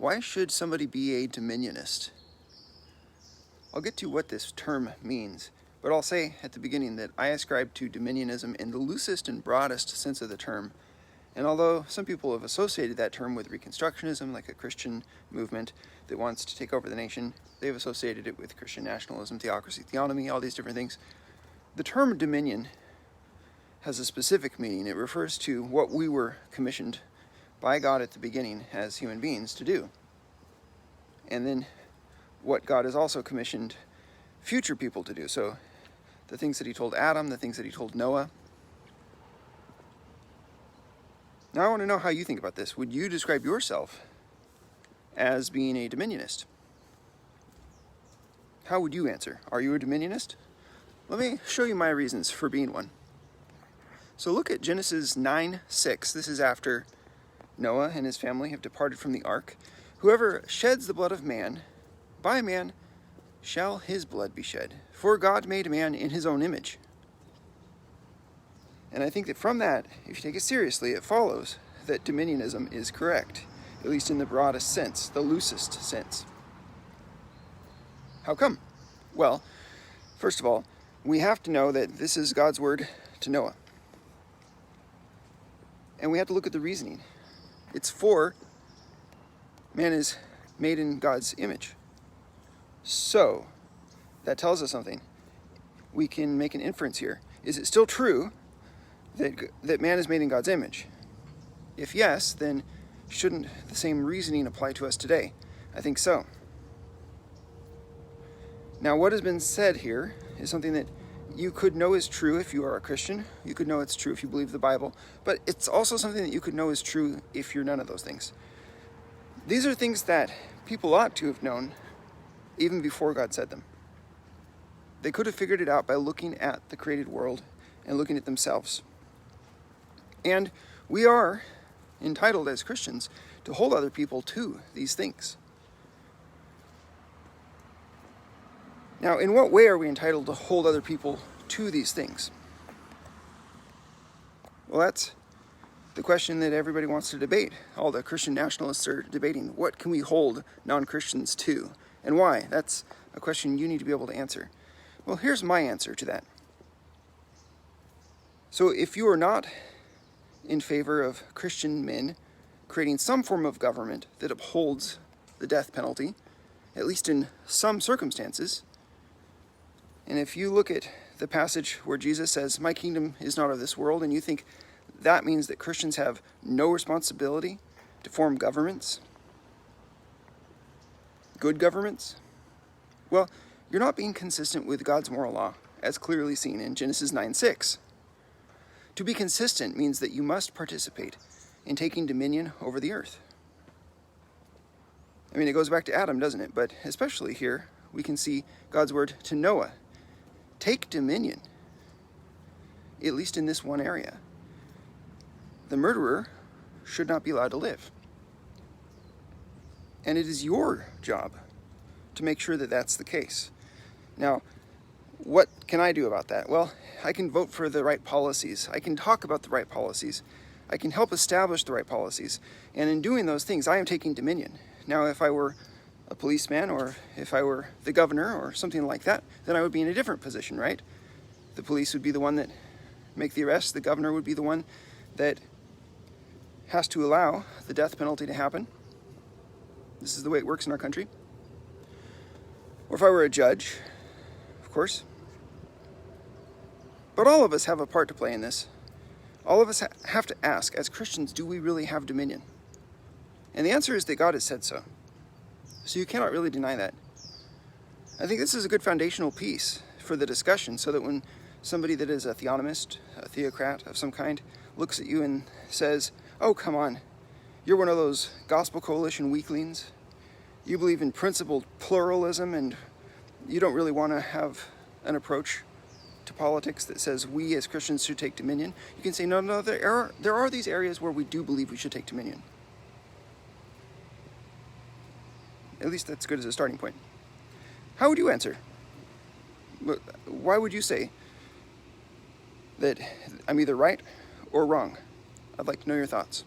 Why should somebody be a Dominionist? I'll get to what this term means, but I'll say at the beginning that I ascribe to Dominionism in the loosest and broadest sense of the term. And although some people have associated that term with Reconstructionism, like a Christian movement that wants to take over the nation, they've associated it with Christian nationalism, theocracy, theonomy, all these different things. The term dominion has a specific meaning. It refers to what we were commissioned by God at the beginning as human beings to do. And then what God has also commissioned future people to do. So the things that he told Adam, the things that he told Noah. Now I want to know how you think about this. Would you describe yourself as being a Dominionist? How would you answer? Are you a Dominionist? Let me show you my reasons for being one. So look at Genesis 9:6. This is after Noah and his family have departed from the ark. Whoever sheds the blood of man, by man shall his blood be shed. For God made man in his own image. And I think that from that, if you take it seriously, it follows that Dominionism is correct, at least in the broadest sense, the loosest sense. How come? Well, first of all, we have to know that this is God's word to Noah. And we have to look at the reasoning. It's for man is made in God's image. So, that tells us something. We can make an inference here. Is it still true that man is made in God's image? If yes, then shouldn't the same reasoning apply to us today? I think so. Now, what has been said here is something that you could know is true if you are a Christian. You could know it's true if you believe the Bible. But it's also something that you could know is true if you're none of those things. These are things that people ought to have known even before God said them. They could have figured it out by looking at the created world and looking at themselves. And we are entitled as Christians to hold other people to these things. Now, in what way are we entitled to hold other people to these things? Well, that's the question that everybody wants to debate. All the Christian nationalists are debating. What can we hold non-Christians to? And why? That's a question you need to be able to answer. Well, here's my answer to that. So if you are not in favor of Christian men creating some form of government that upholds the death penalty, at least in some circumstances, and if you look at the passage where Jesus says, "My kingdom is not of this world," and you think that means that Christians have no responsibility to form governments, good governments, well, you're not being consistent with God's moral law, as clearly seen in Genesis 9:6. To be consistent means that you must participate in taking dominion over the earth. I mean, it goes back to Adam, doesn't it? But especially here, we can see God's word to Noah. Take dominion, at least in this one area. The murderer should not be allowed to live. And it is your job to make sure that that's the case. Now, what can I do about that? Well, I can vote for the right policies. I can talk about the right policies. I can help establish the right policies. And in doing those things, I am taking dominion. Now, if I were a policeman or if I were the governor or something like that, then I would be in a different position, right? The police would be the one that make the arrest. The governor would be the one that has to allow the death penalty to happen. This is the way it works in our country. Or if I were a judge, of course. But all of us have a part to play in this. All of us have to ask, as Christians, do we really have dominion? And the answer is that God has said so. So you cannot really deny that. I think this is a good foundational piece for the discussion, so that when somebody that is a theonomist, a theocrat of some kind, looks at you and says, "Oh, come on, you're one of those Gospel Coalition weaklings. You believe in principled pluralism and you don't really want to have an approach to politics that says we as Christians should take dominion." You can say, no, there are these areas where we do believe we should take dominion. At least that's good as a starting point. How would you answer? Why would you say that I'm either right or wrong? I'd like to know your thoughts.